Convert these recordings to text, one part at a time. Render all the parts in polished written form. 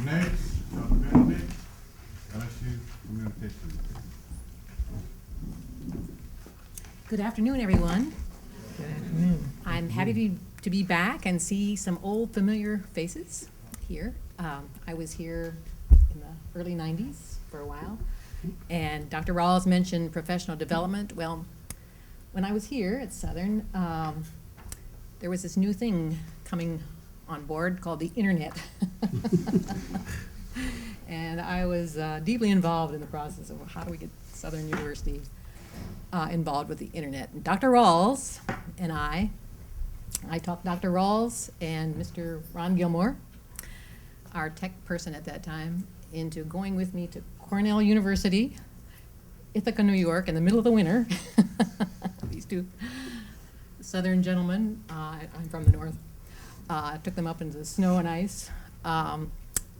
Next, Dr. Benedict, LSU Communications. Good afternoon, everyone. Good afternoon. I'm happy to be back and see some old familiar faces here. I was here in the early 90s for a while, and Dr. Rawls mentioned professional development. Well, when I was here at Southern, there was this new thing coming on board called the internet. And I was deeply involved in the process of how do we get Southern University involved with the internet. And Dr. Rawls and I talked Dr. Rawls and Mr. Ron Gilmore, our tech person at that time, into going with me to Cornell University, Ithaca, New York, in the middle of the winter. These two Southern gentlemen, I'm from the north, took them up into the snow and ice,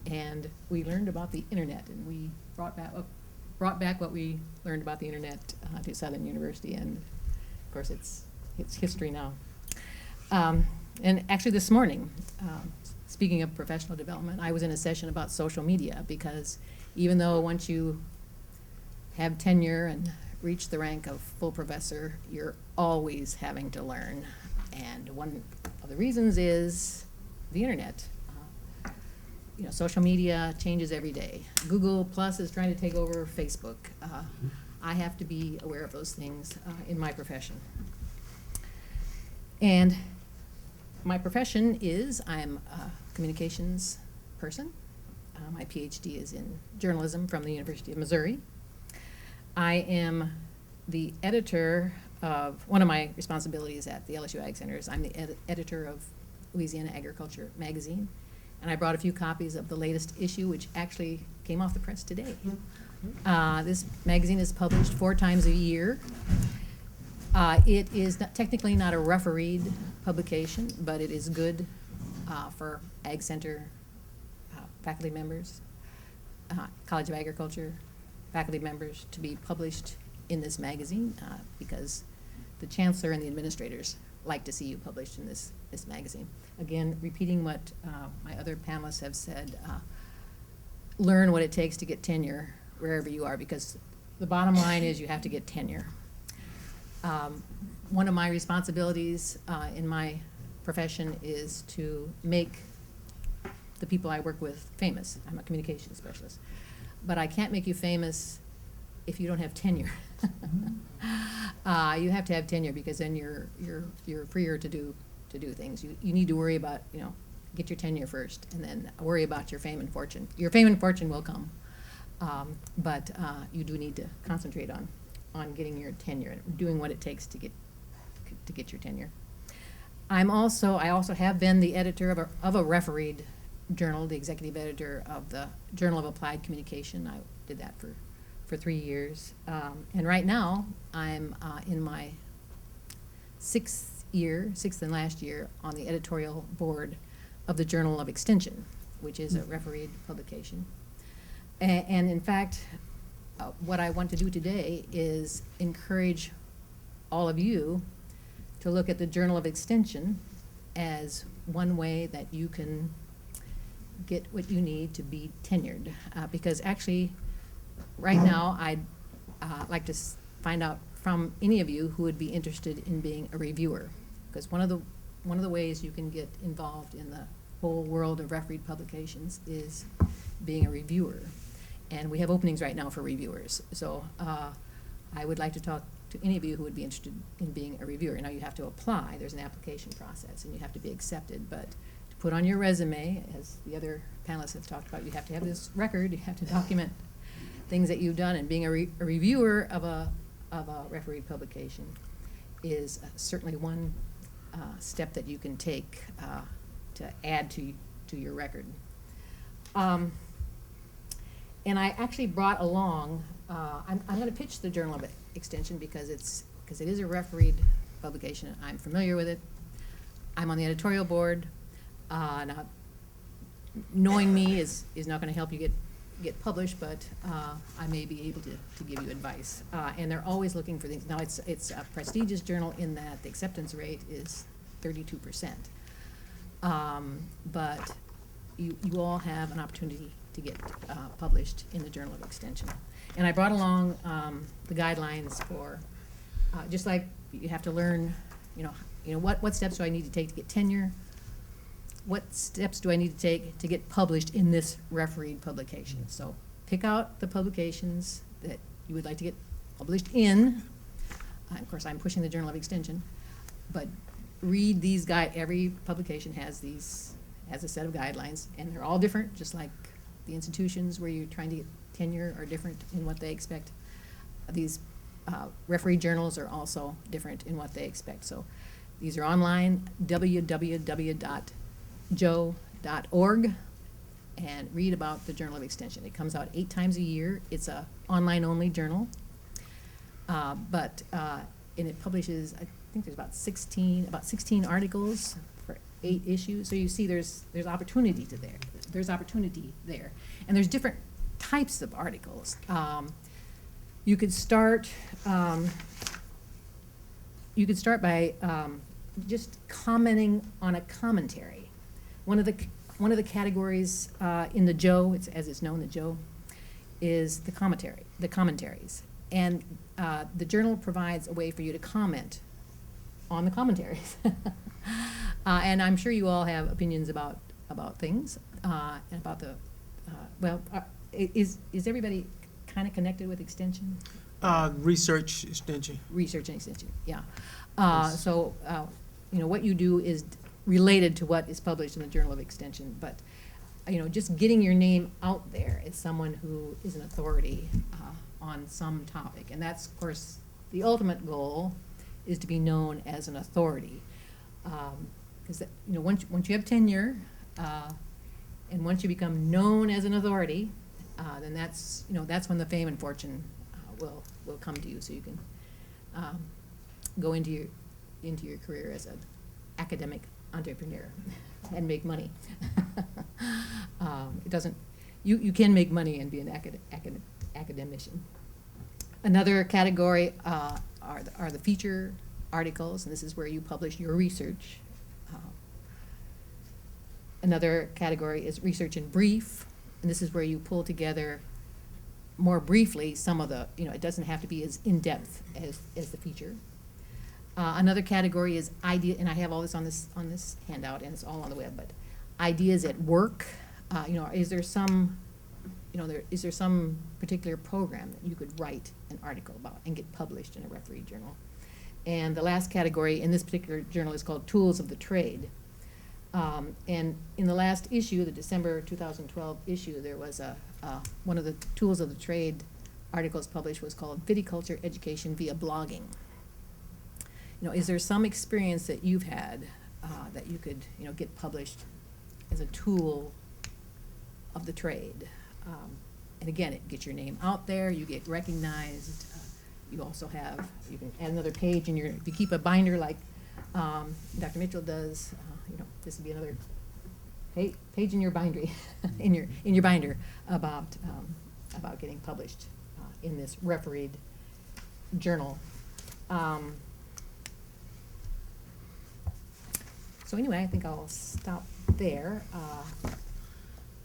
and we learned about the internet, and we brought back what we learned about the internet to Southern University, and of course it's history now. And actually this morning, speaking of professional development, I was in a session about social media, because even though once you have tenure and reach the rank of full professor, you're always having to learn. And one of the reasons is the internet. Social media changes every day. Google Plus is trying to take over Facebook. I have to be aware of those things in my profession. And my profession is, I'm a communications person. My PhD is in journalism from the University of Missouri. I am the editor of, one of my responsibilities at the LSU Ag Center is I'm the editor of Louisiana Agriculture Magazine. And I brought a few copies of the latest issue, which actually came off the press today. This magazine is published 4 times a year. It is technically not a refereed publication, but it is good for Ag Center faculty members, College of Agriculture faculty members to be published in this magazine, because the chancellor and the administrators like to see you published in this magazine. Again, repeating what my other panelists have said, learn what it takes to get tenure wherever you are, because the bottom line is you have to get tenure. One of my responsibilities in my profession is to make the people I work with famous. I'm a communications specialist. But I can't make you famous if you don't have tenure. You have to have tenure, because then you're freer to do things. You need to worry about, get your tenure first, and then worry about your fame and fortune. Your fame and fortune will come, but you do need to concentrate on getting your tenure and doing what it takes to get your tenure. I also have been the editor of a refereed journal, the executive editor of the Journal of Applied Communication. I did that for 3 years. And right now, I'm in my sixth and last year, on the editorial board of the Journal of Extension, which is a refereed publication. And in fact, what I want to do today is encourage all of you to look at the Journal of Extension as one way that you can get what you need to be tenured. Because actually, right now, I'd like to find out from any of you who would be interested in being a reviewer. Because one of the ways you can get involved in the whole world of refereed publications is being a reviewer. And we have openings right now for reviewers. So I would like to talk to any of you who would be interested in being a reviewer. Now, you have to apply. There's an application process, and you have to be accepted. But to put on your resume, as the other panelists have talked about, you have to have this record. You have to document things that you've done. And being a reviewer of a refereed publication is certainly one step that you can take to add to your record. And I actually brought along, I'm going to pitch the Journal of Extension because it is a refereed publication. I'm familiar with it. I'm on the editorial board. Now, knowing me is not going to help you get published, but I may be able to give you advice. And they're always looking for things. Now, it's a prestigious journal in that the acceptance rate is 32%. But you all have an opportunity to get published in the Journal of Extension. And I brought along the guidelines for, just like you have to learn, what steps do I need to take to get tenure? What steps do I need to take to get published in this refereed publication? So pick out the publications that you would like to get published in. Of course, I'm pushing the Journal of Extension, but read these every publication has a set of guidelines, and they're all different, just like the institutions where you're trying to get tenure are different in what they expect. These referee journals are also different in what they expect. So these are online, www.joe.org, and read about the Journal of Extension. It comes out 8 times a year. It's a online-only journal, and it publishes, I think there's about 16 articles for 8 issues. So you see there's opportunity there. There's opportunity there. And there's different types of articles. You could start by just commenting on a commentary. One of the categories in the Joe, as it's known, the Joe, is the commentaries. And the journal provides a way for you to comment on the commentaries. And I'm sure you all have opinions about things and about the, is everybody kind of connected with Extension? Research Extension. Research and Extension, yeah. Yes. So, what you do is related to what is published in the Journal of Extension, but, just getting your name out there as someone who is an authority on some topic. And that's, of course, the ultimate goal is to be known as an authority. Because, once you have tenure, and once you become known as an authority, then that's when the fame and fortune will come to you, so you can go into your career as an academic entrepreneur and make money. You can make money and be an academician. Another category are the feature articles, and this is where you publish your research. Another category is research in brief, and this is where you pull together more briefly some of the, it doesn't have to be as in-depth as the feature. Another category is idea, and I have all this on this handout, and it's all on the web, but ideas at work. Is there some particular program that you could write an article about and get published in a referee journal? And the last category in this particular journal is called Tools of the Trade. And in the last issue, the December 2012 issue, there was one of the Tools of the Trade articles published was called Viticulture Education via Blogging. Is there some experience that you've had that you could, get published as a tool of the trade? And again, it gets your name out there, you get recognized. You also you can add another page in if you keep a binder like Dr. Mitchell does, this would be another page in your binder, in your binder about getting published in this refereed journal. So anyway, I think I'll stop there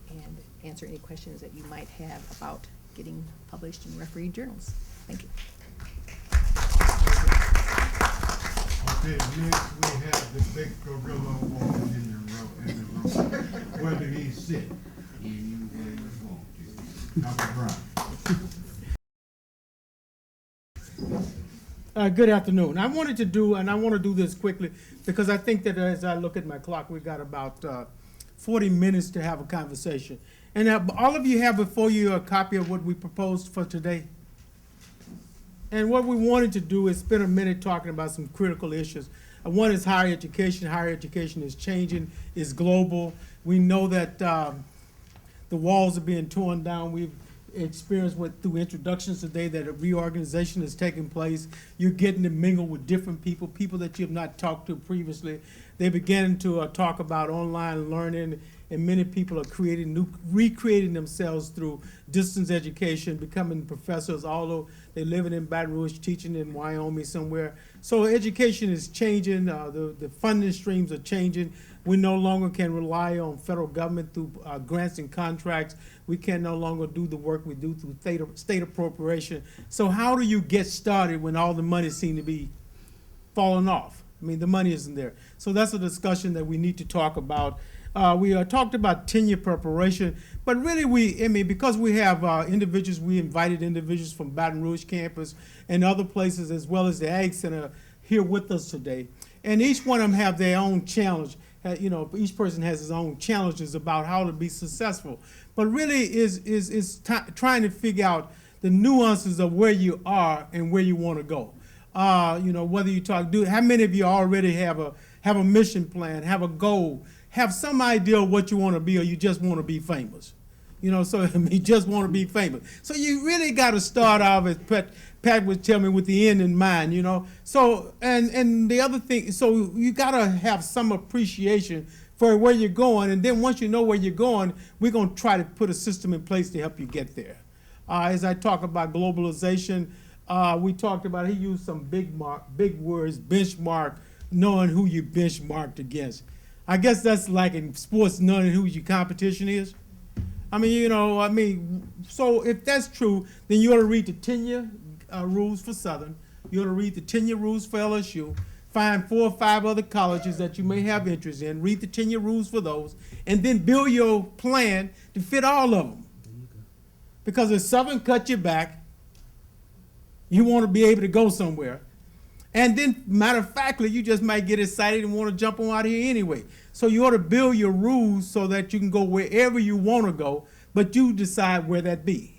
and answer any questions that you might have about getting published in refereed journals. Thank you. Okay, next we have the big gorilla walking in the room. Where do he sit? Anywhere you want to. Dr. Brown. Good afternoon. I want to do this quickly because I think that as I look at my clock, we've got about 40 minutes to have a conversation. And all of you have before you a copy of what we proposed for today. And what we wanted to do is spend a minute talking about some critical issues. One is higher education. Higher education is changing, is global. We know that the walls are being torn down. We've experienced through introductions today that a reorganization is taking place. You're getting to mingle with different people that you have not talked to previously. They begin to talk about online learning and many people are recreating themselves through distance education, becoming professors, although they're living in Baton Rouge, teaching in Wyoming somewhere. So education is changing, the funding streams are changing. We no longer can rely on federal government through grants and contracts. We can no longer do the work we do through state appropriation. So how do you get started when all the money seems to be falling off? I mean, the money isn't there. So that's a discussion that we need to talk about. We talked about tenure preparation, but really because we have individuals, we invited individuals from Baton Rouge campus and other places, as well as the Ag Center here with us today. And each one of them have their own challenge. Each person has his own challenges about how to be successful. But really is trying to figure out the nuances of where you are and where you want to go. Whether you how many of you already have a mission plan, have a goal, have some idea of what you want to be, or you just want to be famous? So you just want to be famous. So you really got to start off, as Pat would tell me, with the end in mind, So, and the other thing, so you got to have some appreciation for where you're going, and then once you know where you're going, we're going to try to put a system in place to help you get there. As I talk about globalization, we talked about, he used some big words, benchmark, knowing who you benchmarked against. I guess that's like in sports, knowing who your competition is. So if that's true, then you ought to read the tenure rules for Southern. You ought to read the tenure rules for LSU. Find 4 or 5 other colleges that you may have interest in. Read the tenure rules for those, and then build your plan to fit all of them. Because if Southern cut you back, you want to be able to go somewhere. And then, matter of factly, you just might get excited and want to jump on out of here anyway. So you ought to build your rules so that you can go wherever you want to go, but you decide where that be.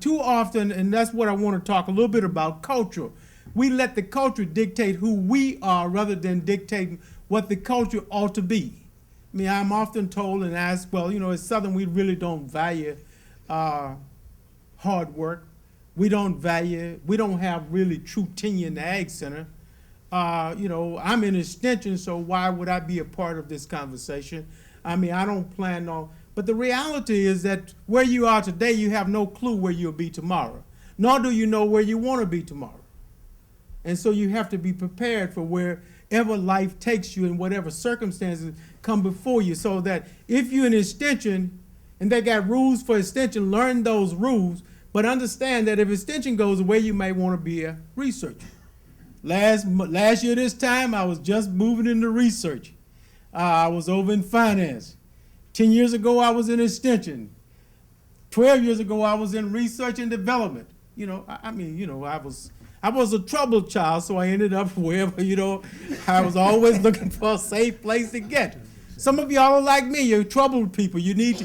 Too often, and that's what I want to talk a little bit about, culture. We let the culture dictate who we are rather than dictating what the culture ought to be. I'm often told and asked, well, at Southern we really don't value hard work. We don't have really true tenure in the Ag Center. I'm in extension, so why would I be a part of this conversation? I don't plan on, but the reality is that where you are today, you have no clue where you'll be tomorrow, nor do you know where you want to be tomorrow. And so you have to be prepared for wherever life takes you and whatever circumstances come before you, so that if you're in extension and they got rules for extension, learn those rules, but understand that if extension goes away, you might want to be a researcher. Last year this time, I was just moving into research. I was over in finance. 10 years ago, I was in extension. 12 years ago, I was in research and development. I was a troubled child, so I ended up wherever, I was always looking for a safe place to get. Some of y'all are like me, you're troubled people. You need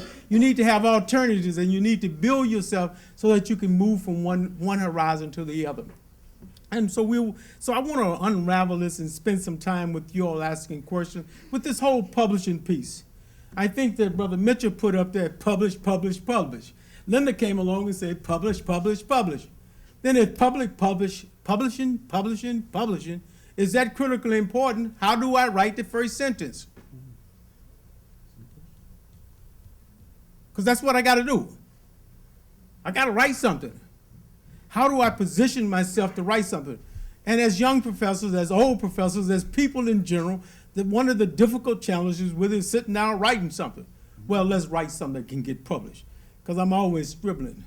to have alternatives, and you need to build yourself so that you can move from one horizon to the other. And so I want to unravel this and spend some time with you all asking questions with this whole publishing piece. I think that Brother Mitchell put up there, publish, publish, publish. Linda came along and said, publish, publish, publish. Then it's publishing. Is that critically important? How do I write the first sentence? Because that's what I got to do. I got to write something. How do I position myself to write something? And as young professors, as old professors, as people in general, that one of the difficult challenges with is sitting down writing something. Well, let's write something that can get published, because I'm always scribbling.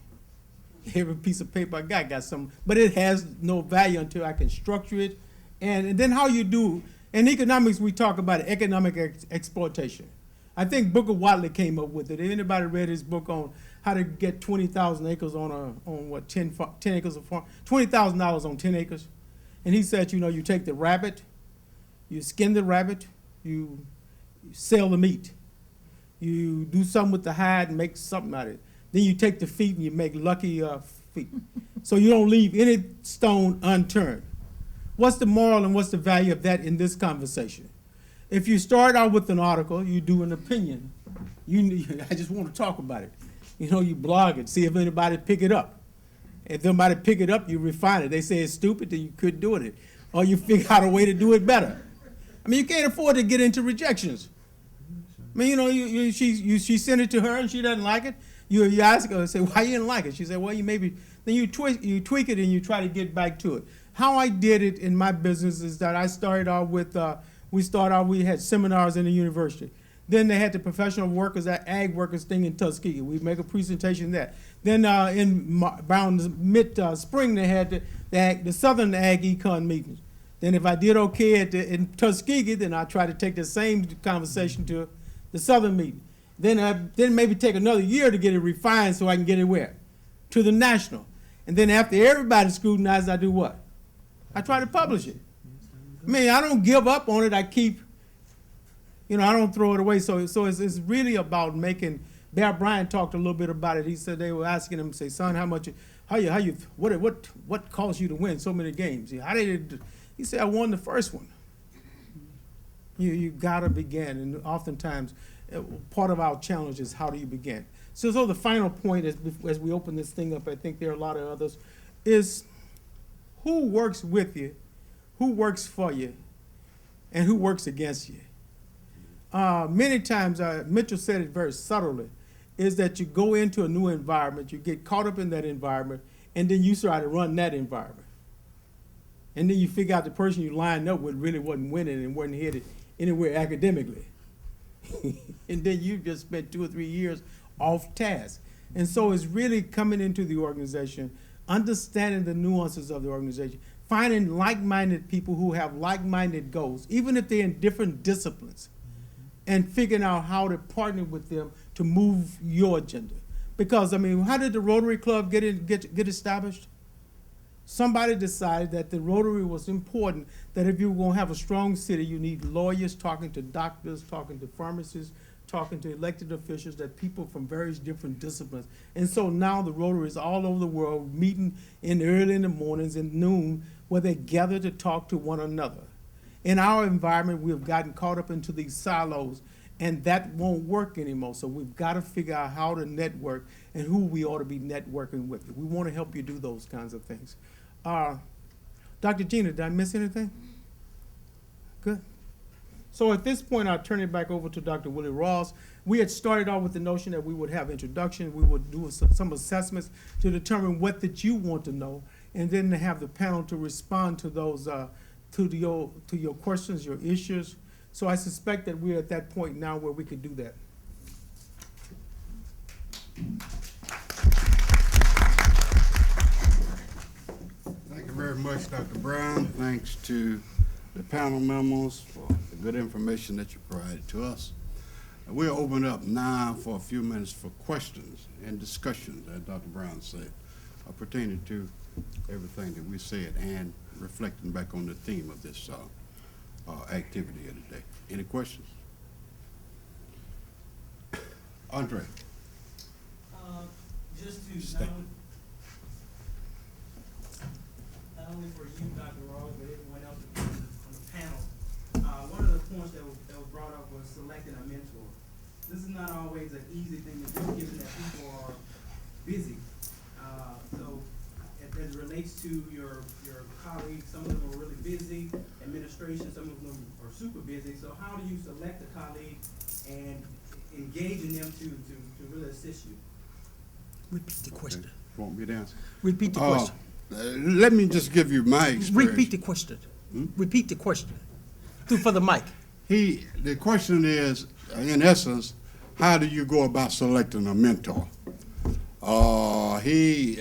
Every piece of paper I got some, but it has no value until I can structure it. And then how you do, in economics we talk about economic exploitation. I think Booker Watley came up with it. Anybody read his book on how to get 20,000 acres on 10 acres of farm, $20,000 on 10 acres? And he said, you take the rabbit, you skin the rabbit, you sell the meat. You do something with the hide and make something out of it. Then you take the feet and you make lucky feet. So you don't leave any stone unturned. What's the moral and what's the value of that in this conversation? If you start out with an article, you do an opinion. I just want to talk about it. You blog it, see if anybody pick it up. If somebody pick it up, you refine it. They say it's stupid, then you quit doing it. Or you figure out a way to do it better. You can't afford to get into rejections. I mean, you know, she sent it to her and she doesn't like it. You ask her, say, why you didn't like it? She said, well, then you tweak it and you try to get back to it. How I did it in my business is that I started out with, we had seminars in the university. Then they had the professional workers, that ag workers thing in Tuskegee. We make a presentation there. Then around mid-spring, they had the Southern Ag Econ meetings. Then if I did okay in Tuskegee, then I try to take the same conversation to the Southern meeting. Then maybe take another year to get it refined so I can get it where? To the national. And then after everybody scrutinized, I do what? I try to publish it. I mean, I don't give up on it. I keep, I don't throw it away. So it's really about making. Bear Bryant talked a little bit about it. He said they were asking him, say, son, what caused you to win so many games? He said, I won the first one. You gotta begin, and oftentimes part of our challenge is how do you begin. So the final point is, as we open this thing up, I think there are a lot of others, is who works with you, who works for you, and who works against you. Many times, Mitchell said it very subtly, is that you go into a new environment, you get caught up in that environment, and then you try to run that environment. And then you figure out the person you lined up with really wasn't winning and wasn't headed anywhere academically. And then you just spent 2 or 3 years off task. And so it's really coming into the organization, understanding the nuances of the organization, finding like-minded people who have like-minded goals, even if they're in different disciplines, and figuring out how to partner with them to move your agenda. Because, I mean, how did the Rotary Club get established? Somebody decided that the Rotary was important, that if you were going to have a strong city, you need lawyers talking to doctors, talking to pharmacists, talking to elected officials, that people from various different disciplines. And so now the Rotary is all over the world, meeting early in the mornings and noon, where they gather to talk to one another. In our environment, we have gotten caught up into these silos, and that won't work anymore. So we've got to figure out how to network and who we ought to be networking with. We want to help you do those kinds of things. Dr. Gina, did I miss anything? Good. So at this point, I'll turn it back over to Dr. Willie Ross. We had started out with the notion that we would have introduction, we would do some assessments to determine what that you want to know, and then to have the panel to respond to those, to your questions, your issues. So I suspect that we're at that point now where we could do that. Thank you very much, Dr. Brown. Thanks to the panel members for the good information that you provided to us. We'll open up now for a few minutes for questions and discussions, as Dr. Brown said, pertaining to everything that we said and reflecting back on the theme of this activity here today. Any questions? Andre. Just to not only for you, Dr. Ross, but everyone else on the panel, one of the points that was brought up was selecting a mentor. This is not always an easy thing to do, given that people are busy. So as it relates to your colleagues, some of them are really busy, administration, some of them are super busy. So how do you select a colleague and engage in them to really assist you? Repeat the question. Okay. You want me to answer? Repeat the question. Let me just give you my experience. Repeat the question. Repeat the question. For the mic. The question is, in essence, how do you go about selecting a mentor? He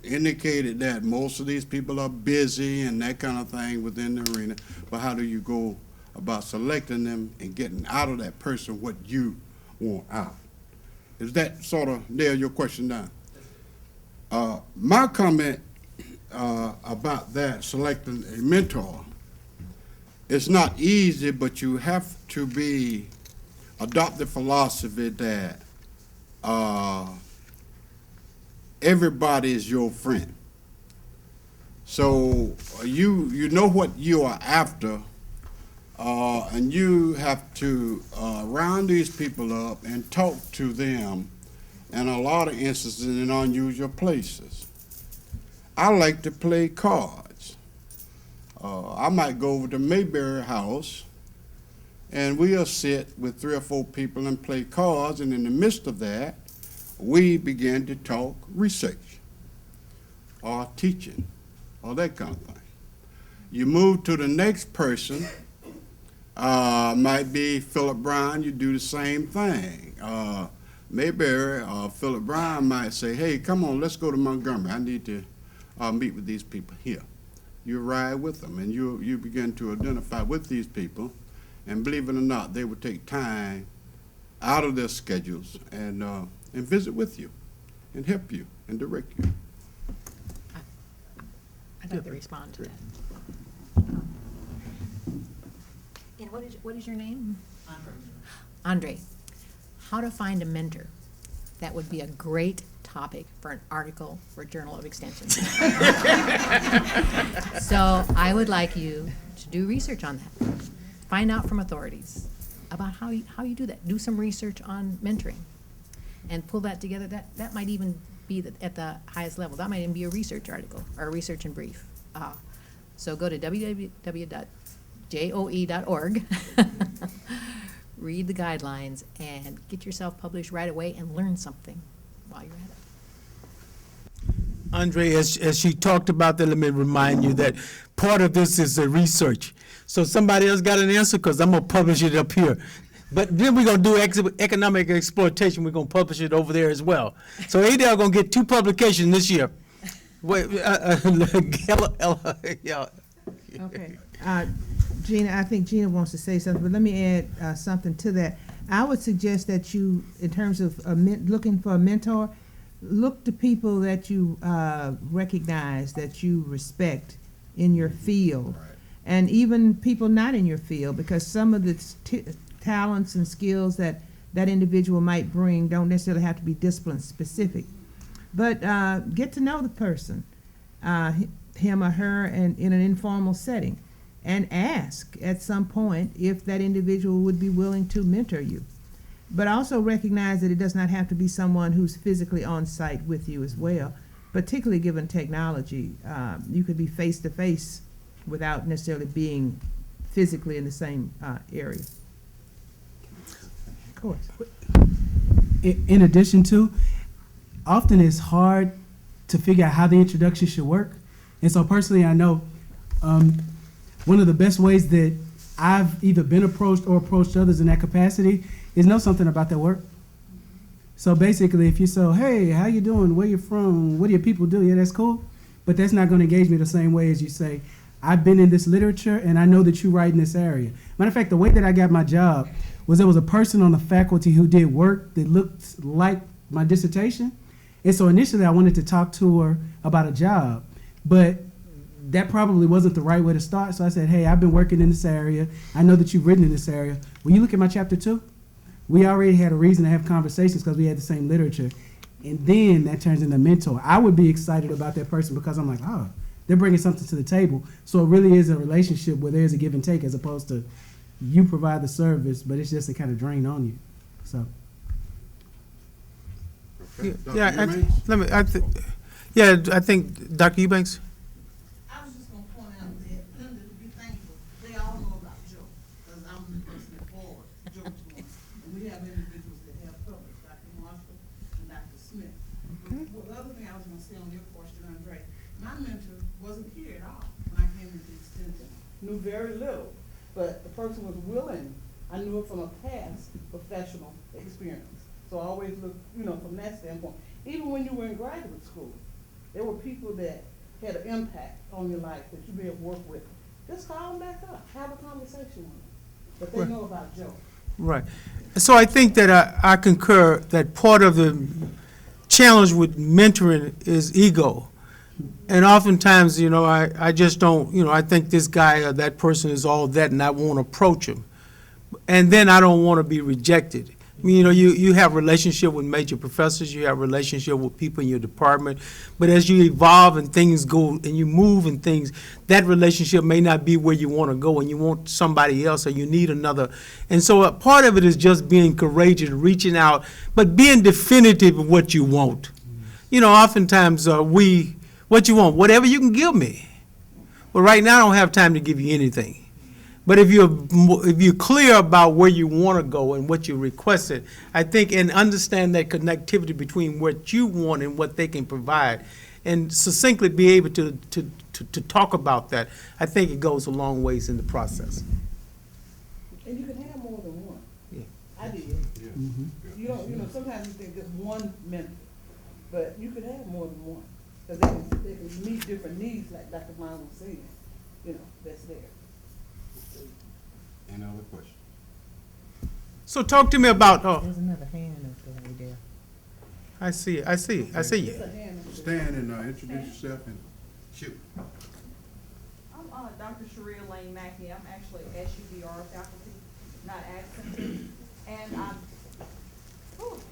indicated that most of these people are busy and that kind of thing within the arena, but how do you go about selecting them and getting out of that person what you want out? Is that sort of nail your question down? My comment about that, selecting a mentor, it's not easy, but you have to adopt the philosophy that everybody is your friend. So you know what you are after, and you have to round these people up and talk to them in a lot of instances in unusual places. I like to play cards. I might go over to Mayberry House And we'll sit with 3 or 4 people and play cards, and in the midst of that, we begin to talk research or teaching or that kind of thing. You move to the next person, might be Philip Brown, you do the same thing. Mayberry or Philip Brown might say, hey, come on, let's go to Montgomery. I need to meet with these people here. You ride with them, and you begin to identify with these people, and believe it or not, they will take time out of their schedules and visit with you and help you and direct you. I'd like to respond to that. And what is your name? Andre. How to find a mentor. That would be a great topic for an article for Journal of Extension. So I would like you to do research on that. Find out from authorities about how you do that. Do some research on mentoring and pull that together. That might even be at the highest level. That might even be a research article or a research and brief. So go to www.joe.org, read the guidelines, and get yourself published right away and learn something while you're at it. Andre, as she talked about that, let me remind you that part of this is the research. So somebody else got an answer, because I'm going to publish it up here. But then we're going to do economic exploitation. We're going to publish it over there as well. So ADL going to get 2 publications this year. Wait, yeah. Okay. Gina, I think Gina wants to say something, but let me add something to that. I would suggest that you, in terms of looking for a mentor, look to people that you recognize, that you respect in your field, and even people not in your field, because some of the talents and skills that that individual might bring don't necessarily have to be discipline specific. But get to know the person, him or her, and in an informal setting, and ask at some point if that individual would be willing to mentor you. But also recognize that it does not have to be someone who's physically on site with you as well, particularly given technology. You could be face to face without necessarily being physically in the same area. Of course. In addition to, often it's hard to figure out how the introduction should work. And so personally, I know one of the best ways that I've either been approached or approached others in that capacity is know something about their work. So basically, if you say, hey, how you doing? Where you from? What do your people do? Yeah, that's cool. But that's not going to engage me the same way as you say, I've been in this literature and I know that you write in this area. Matter of fact, the way that I got my job was there was a person on the faculty who did work that looked like my dissertation. And so initially I wanted to talk to her about a job, but that probably wasn't the right way to start. So I said, hey, I've been working in this area. I know that you've written in this area. Will you look at my chapter 2? We already had a reason to have conversations because we had the same literature. And then that turns into a mentor. I would be excited about that person because I'm like, oh, they're bringing something to the table. So it really is a relationship where there's a give and take as opposed to you provide the service, but it's just to kind of drain on you. So. I think Dr. Eubanks. I was just gonna point out that Linda, to be thankful, they all know about Joe, because I'm the person that forward Joe to them. And we have individuals that have published, Dr. Marshall and Dr. Smith. Well, the other thing I was gonna say on your question, Andre, my mentor wasn't here at all when I came into extension. Knew very little, but the person was willing. I knew it from a past professional experience. So I always look, from that standpoint. Even when you were in graduate school, there were people that had an impact on your life that you be able to work with. Just call them back up, have a conversation with them. But they know about Joe. Right. So I think that I concur that part of the challenge with mentoring is ego. And oftentimes, I just don't, I think this guy or that person is all that and I won't approach him. And then I don't want to be rejected. You have relationship with major professors, you have relationship with people in your department, but as you evolve and things go and you move and things, that relationship may not be where you want to go and you want somebody else or you need another. And so a part of it is just being courageous, reaching out, but being definitive of what you want. Oftentimes what you want, whatever you can give me. Well, right now I don't have time to give you anything. But if you're clear about where you want to go and what you requested, I think, and understand that connectivity between what you want and what they can provide, and succinctly be able to talk about that, I think it goes a long ways in the process. And you can have more than one. Yeah. I did. You know, sometimes you think just one mentor, but you could have more than one. Because they can meet different needs, like Dr. Brown was saying, that's there. Any other questions? So talk to me about, There's another hand up there, Adele. I see you. It's a hand. Stand and introduce yourself and shoot. I'm Dr. Sharia Lane Mackey. I'm actually SUBR faculty, not Accenture. And I'm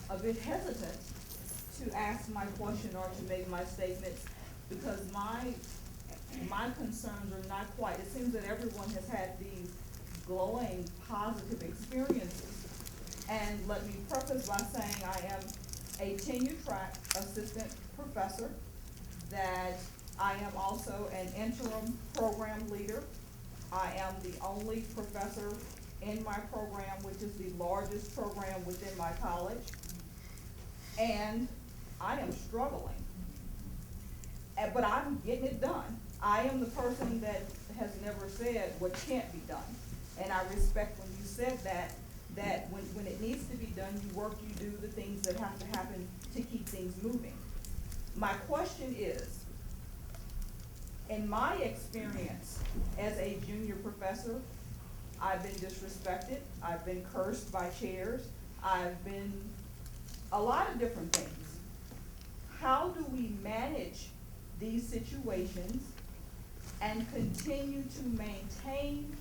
a bit hesitant to ask my question or to make my statements because my concerns are not quite, it seems that everyone has had these glowing, positive experiences. And let me preface by saying I am a tenure-track assistant professor, that I am also an interim program leader. I am the only professor in my program, which is the largest program within my college. And I am struggling, but I'm getting it done. I am the person that has never said what can't be done. And I respect when you said that when it needs to be done, you work, you do the things that have to happen to keep things moving. My question is, in my experience as a junior professor, I've been disrespected, I've been cursed by chairs, I've been a lot of different things. How do we manage these situations and continue to maintain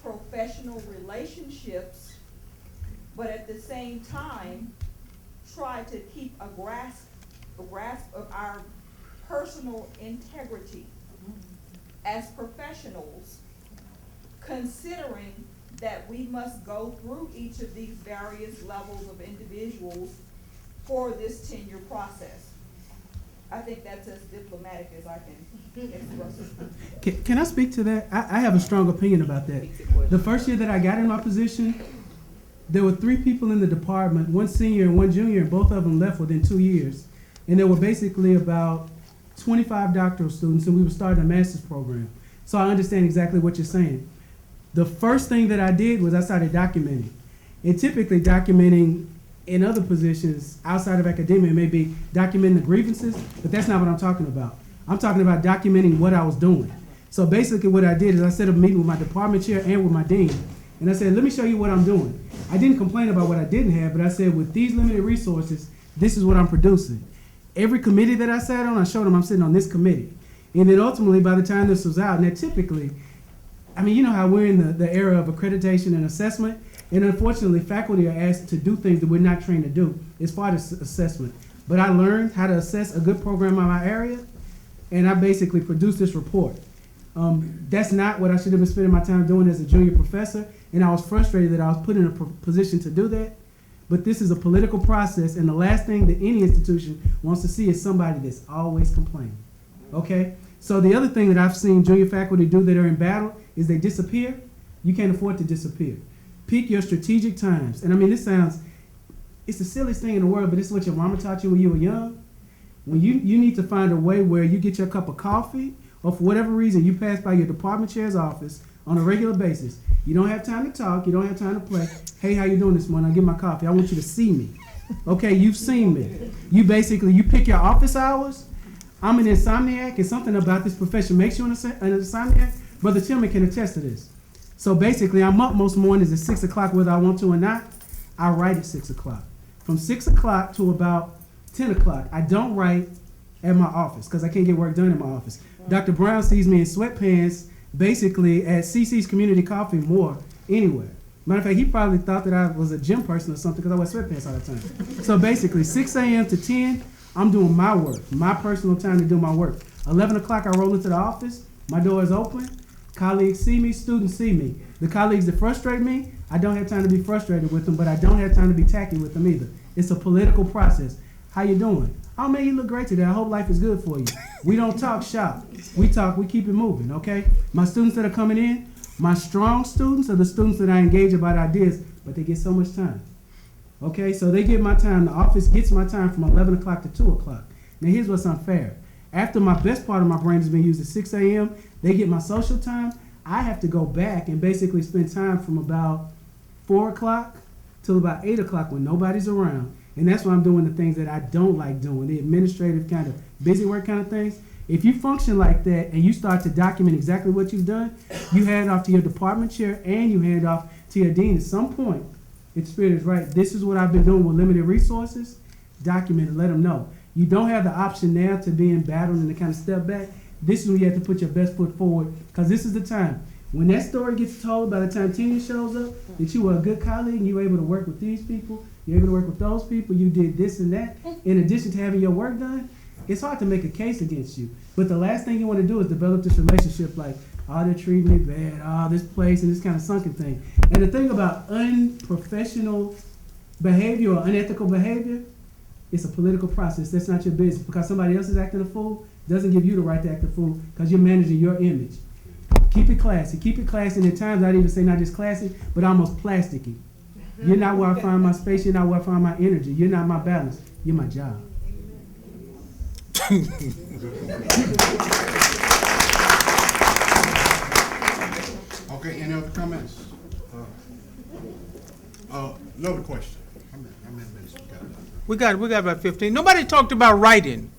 professional relationships, but at the same time, try to keep a grasp of our personal integrity as professionals, considering that we must go through each of these various levels of individuals for this tenure process? I think that's as diplomatic as I can express it. Can I speak to that? I have a strong opinion about that. The first year that I got in my position, there were 3 people in the department, 1 senior and 1 junior, and both of them left within 2 years. And there were basically about 25 doctoral students, and we were starting a master's program. So I understand exactly what you're saying. The first thing that I did was I started documenting. And typically documenting in other positions outside of academia may be documenting the grievances, but that's not what I'm talking about. I'm talking about documenting what I was doing. So basically what I did is I set up a meeting with my department chair and with my dean, and I said, let me show you what I'm doing. I didn't complain about what I didn't have, but I said, with these limited resources, this is what I'm producing. Every committee that I sat on, I showed them I'm sitting on this committee. And then ultimately, by the time this was out, now typically, I mean, you know how we're in the era of accreditation and assessment, and unfortunately, faculty are asked to do things that we're not trained to do as far as assessment. But I learned how to assess a good program in my area, and I basically produced this report. That's not what I should have been spending my time doing as a junior professor, and I was frustrated that I was put in a position to do that. But this is a political process, and the last thing that any institution wants to see is somebody that's always complaining. Okay? So the other thing that I've seen junior faculty do that are in battle is they disappear. You can't afford to disappear. Pick your strategic times. And I mean, it's the silliest thing in the world, but it's what your mama taught you when you were young. When you need to find a way where you get your cup of coffee, or for whatever reason, you pass by your department chair's office on a regular basis. You don't have time to talk. You don't have time to play. Hey, how you doing this morning? I'll get my coffee. I want you to see me. Okay, you've seen me. You pick your office hours. I'm an insomniac, and something about this profession makes you an insomniac. Brother Tillman can attest to this. So basically, I'm up most mornings at 6 o'clock, whether I want to or not. I write at 6 o'clock. From 6 o'clock to about 10 o'clock, I don't write at my office because I can't get work done in my office. Dr. Brown sees me in sweatpants, basically at CC's Community Coffee more anywhere. Matter of fact, he probably thought that I was a gym person or something because I wear sweatpants all the time. So basically, 6 a.m. to 10, I'm doing my work, my personal time to do my work. 11 o'clock, I roll into the office. My door is open. Colleagues see me, students see me. The colleagues that frustrate me, I don't have time to be frustrated with them, but I don't have time to be tacky with them either. It's a political process. How you doing? Oh man, you look great today. I hope life is good for you. We don't talk shop. We talk, we keep it moving, okay? My students that are coming in, My strong students are the students that I engage about ideas, but they get so much time. Okay, so they get my time. The office gets my time from 11 o'clock to 2 o'clock. Now, here's what's unfair. After my best part of my brain has been used at 6 a.m., they get my social time. I have to go back and basically spend time from about 4 o'clock till about 8 o'clock when nobody's around. And that's why I'm doing the things that I don't like doing, the administrative kind of busy work kind of things. If you function like that and you start to document exactly what you've done, you hand it off to your department chair and you hand it off to your dean. At some point, if the spirit is right, this is what I've been doing with limited resources. Document it, let them know. You don't have the option now to be in battle and to kind of step back. This is when you have to put your best foot forward, because this is the time. When that story gets told, by the time tenure shows up, that you were a good colleague and you were able to work with these people, you're able to work with those people, you did this and that, in addition to having your work done, it's hard to make a case against you. But the last thing you want to do is develop this relationship like, oh, they're treating me bad, oh, this place, and this kind of sunken thing. And the thing about unprofessional behavior or unethical behavior, it's a political process. That's not your business. Because somebody else is acting a fool doesn't give you the right to act a fool, because you're managing your image. Keep it classy. Keep it classy, and at times I'd even say not just classy, but almost plasticky. You're not where I find my space. You're not where I find my energy. You're not my balance. You're my job. Okay, any other comments? Another question. How many minutes we got? We got about 15. Nobody talked about writing.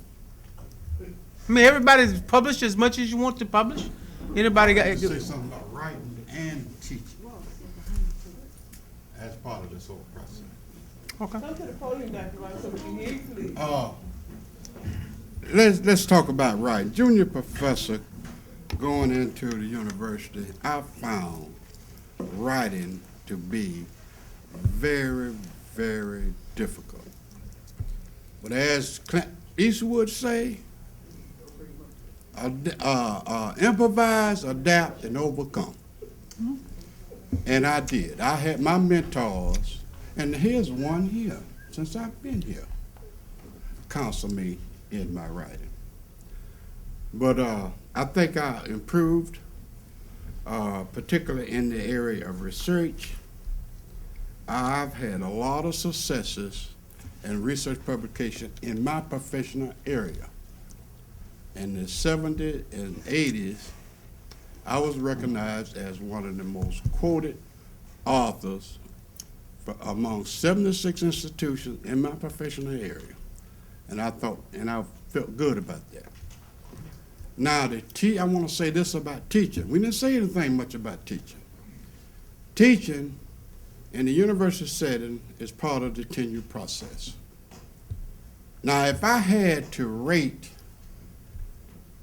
I mean, everybody's published as much as you want to publish. Anybody got? Say something about writing and teaching as part of this whole process. Okay. Come to the podium, Dr. Ross, so we can hear you, please. Let's talk about writing. Junior professor going into the university, I found writing to be very, very difficult. But as Clint Eastwood say, improvise, adapt, and overcome. And I did. I had my mentors, and here's one here, since I've been here, counsel me in my writing. But I think I improved, particularly in the area of research. I've had a lot of successes in research publication in my professional area. In the 70s and 80s, I was recognized as one of the most quoted authors among 76 institutions in my professional area. And I felt good about that. Now, I want to say this about teaching. We didn't say anything much about teaching. Teaching in the university setting is part of the tenure process. Now, if I had to rate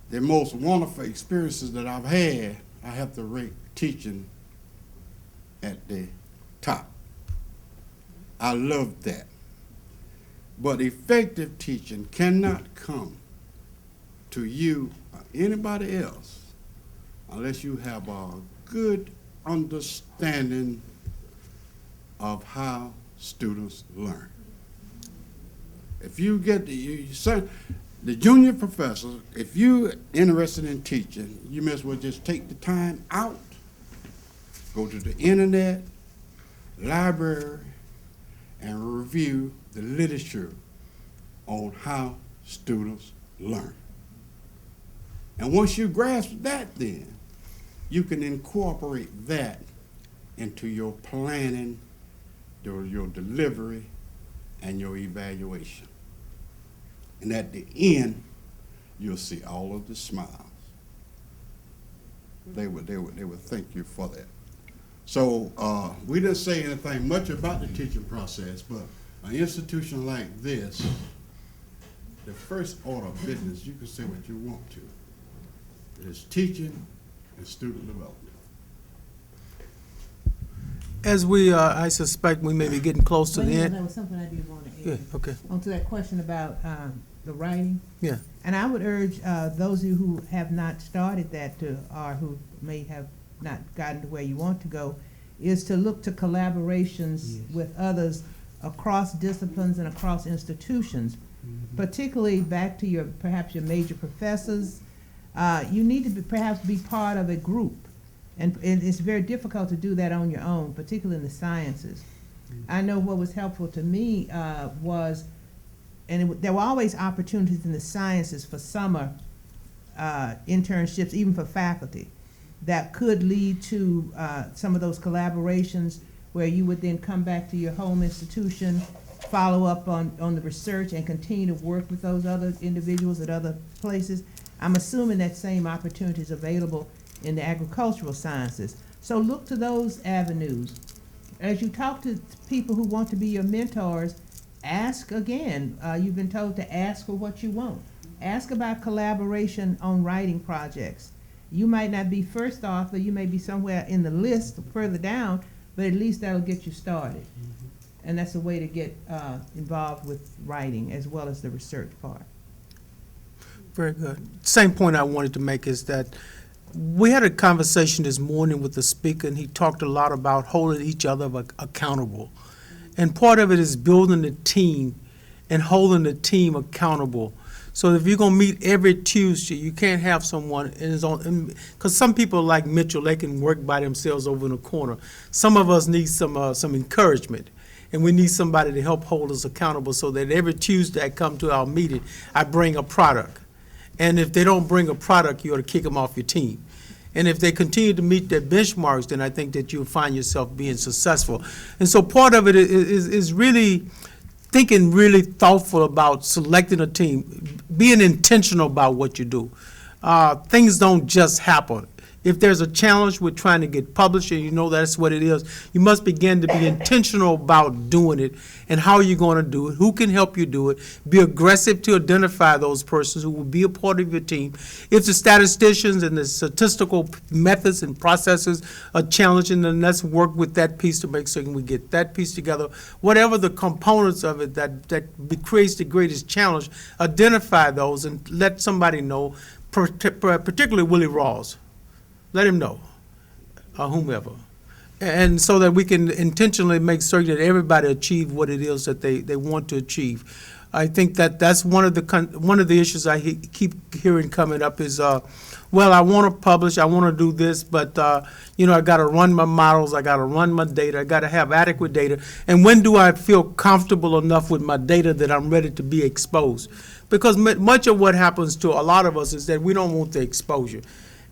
the most wonderful experiences that I've had, I have to rate teaching at the top. I love that. But effective teaching cannot come to you or anybody else unless you have a good understanding of how students learn. If you get the junior professor, if you're interested in teaching, you may as well just take the time out, go to the internet, library, and review the literature on how students learn. And once you grasp that, then you can incorporate that into your planning, your delivery, and your evaluation. And at the end, you'll see all of the smiles. They would thank you for that. So we didn't say anything much about the teaching process, but an institution like this, the first order of business, you can say what you want to, is teaching and student development. As we, I suspect we may be getting close to the That end. was something I did want to Yeah, add. okay, Onto that question about the writing. yeah. And I would urge those of you who have not started that or who may have not gotten to where you want to go, is to look to collaborations with others across disciplines and across institutions, particularly back to perhaps your major professors. You need to perhaps be part of a group And it's very difficult to do that on your own, particularly in the sciences. I know what was helpful to me was, there were always opportunities in the sciences for summer internships, even for faculty, that could lead to some of those collaborations where you would then come back to your home institution, follow up on the research, and continue to work with those other individuals at other places. I'm assuming that same opportunity is available in the agricultural sciences. So look to those avenues. As you talk to people who want to be your mentors, ask again. You've been told to ask for what you want. Ask about collaboration on writing projects. You might not be first author, you may be somewhere in the list further down, but at least that'll get you started. And that's a way to get involved with writing as well as the research part. Very good. Same point I wanted to make is that we had a conversation this morning with the speaker, and he talked a lot about holding each other accountable. And part of it is building a team and holding the team accountable. So if you're gonna meet every Tuesday, you can't have someone because some people like Mitchell, they can work by themselves over in the corner. Some of us need some encouragement, and we need somebody to help hold us accountable so that every Tuesday I come to our meeting, I bring a product. And if they don't bring a product, you ought to kick them off your team. And if they continue to meet their benchmarks, then I think that you'll find yourself being successful. And so part of it is really thinking really thoughtful about selecting a team, being intentional about what you do. Things don't just happen. If there's a challenge with trying to get published, and you know that's what it is, you must begin to be intentional about doing it and how you're going to do it, who can help you do it. Be aggressive to identify those persons who will be a part of your team. If the statisticians and the statistical methods and processes are challenging, then let's work with that piece to make certain we get that piece together. Whatever the components of it that creates the greatest challenge, identify those and let somebody know, particularly Willie Rawls. Let him know, whomever. And so that we can intentionally make certain that everybody achieve what it is that they want to achieve. I think that that's one of the issues I keep hearing coming up is, well, I want to publish, I want to do this, but, I got to run my models, I got to run my data, I got to have adequate data. And when do I feel comfortable enough with my data that I'm ready to be exposed? Because much of what happens to a lot of us is that we don't want the exposure.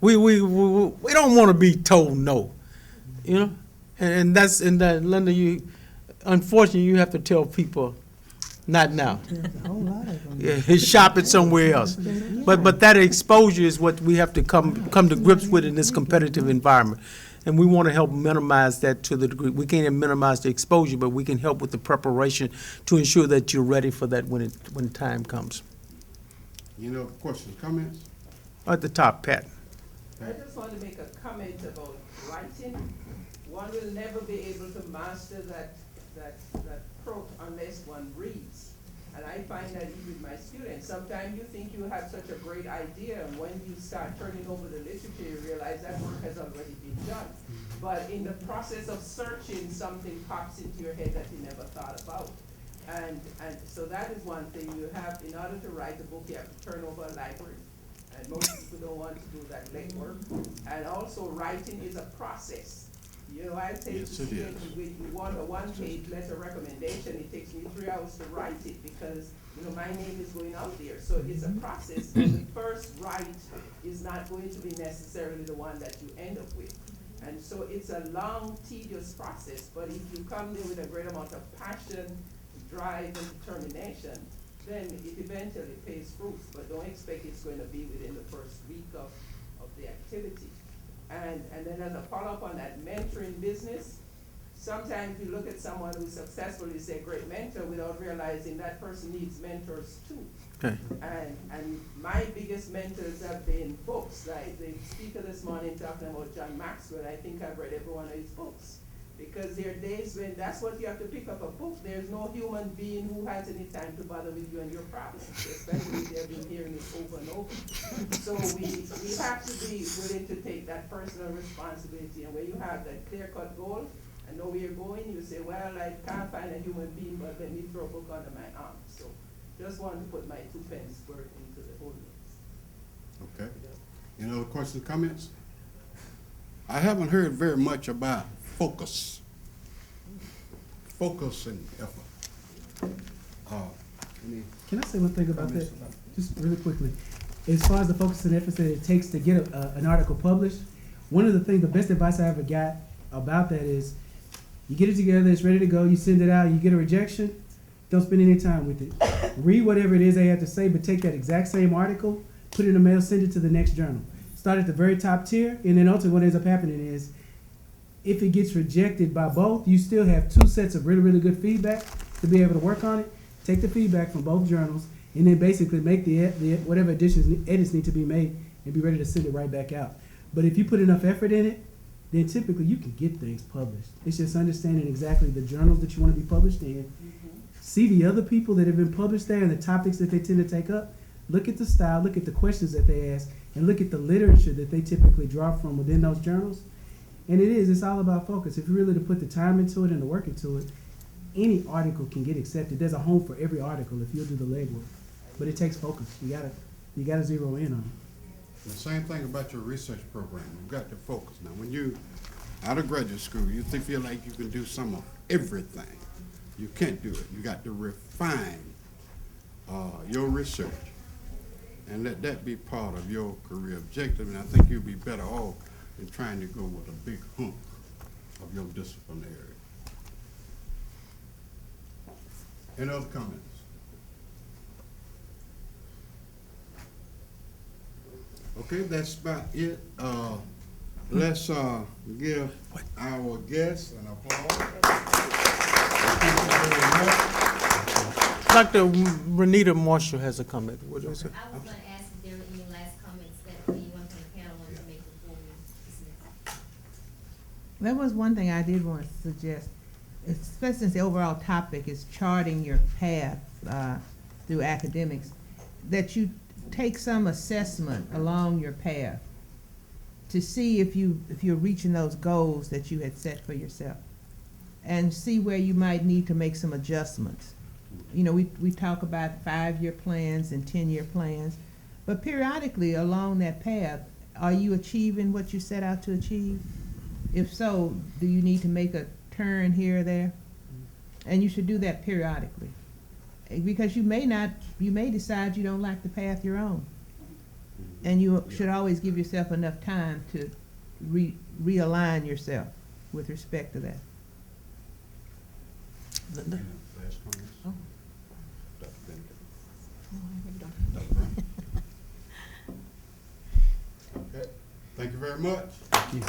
We don't want to be told no, and Linda, unfortunately you have to tell people not now. There's a whole lot of them. Yeah, shop it somewhere else. But that exposure is what we have to come to grips with in this competitive environment, and we want to help minimize that to the degree we can't minimize the exposure, but we can help with the preparation to ensure that you're ready for that when time comes. Questions, comments? At the top, Pat. I just want to make a comment about writing. One will never be able to master that approach unless one reads. And I find that even with my students, sometimes you think you have such a great idea, and when you start turning over the literature, you realize that work has already been done. But in the process of searching, something pops into your head that you never thought about. And so that is one thing you have. In order to write a book, you have to turn over a library. And most people don't want to do that legwork. And also, writing is a process. I take students, you want a one-page letter recommendation, it takes me 3 hours to write it because, my name is going out there. So it's a process. And the first write is not going to be necessarily the one that you end up with. And so it's a long, tedious process. But if you come there with a great amount of passion, drive, and determination, then it eventually pays fruits, but don't expect it's going to be within the first week of the activity. And then as a follow-up on that mentoring business, sometimes you look at someone who's successful, you say great mentor, without realizing that person needs mentors too. Okay. And my biggest mentors have been books. Like the speaker this morning talking about John Maxwell, I think I've read every one of his books. Because there are days when that's what you have to pick up a book. There's no human being who has any time to bother with you and your problems, especially if they've been hearing it over and over. So we have to be willing to take that personal responsibility. And when you have that clear-cut goal and know where you're going, you say, well, I can't find a human being, but let me throw a book under my arm. So just wanted to put my 2 pence worth into the whole mix. Okay. Any other questions, comments? I haven't heard very much about focus. Focus and effort. Any Can I say one thing about that? comments? Just really quickly. As far as the focus and effort that it takes to get an article published, one of the things, the best advice I ever got about that is, you get it together, it's ready to go, you send it out, you get a rejection, don't spend any time with it. Read whatever it is they have to say, but take that exact same article, put it in the mail, send it to the next journal. Start at the very top tier, and then ultimately what ends up happening is, if it gets rejected by both, you still have 2 sets of really, really good feedback to be able to work on it. Take the feedback from both journals, and then basically make the whatever additions, edits need to be made, and be ready to send it right back out. But if you put enough effort in it, then typically you can get things published. It's just understanding exactly the journals that you want to be published in. See the other people that have been published there and the topics that they tend to take up. Look at the style, look at the questions that they ask, and look at the literature that they typically draw from within those journals. And it's all about focus. If you really to put the time into it and the work into it, any article can get accepted. There's a home for every article if you'll do the legwork. But it takes focus. You gotta zero in on it. The same thing about your research program. You've got to focus. Now, when you out of graduate school, you feel like you can do some of everything. You can't do it. You got to refine your research and let that be part of your career objective. And I think you'll be better off than trying to go with a big hunk of your discipline area. Any other comments? Okay, that's about it. Let's give our guests an applause. Dr. Renita Marshall has a comment. What is it? I was gonna ask if there were any last comments that anyone from the panel wanted to make before we dismiss. That was one thing I did want to suggest, especially since the overall topic is charting your path through academics, that you take some assessment along your path to see if you're reaching those goals that you had set for yourself, and see where you might need to make some adjustments. You know, we talk about 5-year plans and 10-year plans, but periodically along that path, are you achieving what you set out to achieve? If so, do you need to make a turn here or there? And you should do that periodically, because you may decide you don't like the path you're on, and you should always give yourself enough time to realign yourself with respect to that. Linda? Last comments? Oh. Dr. Benedict. Oh, I heard Dr. Brown? Okay, thank you very much. Thank you.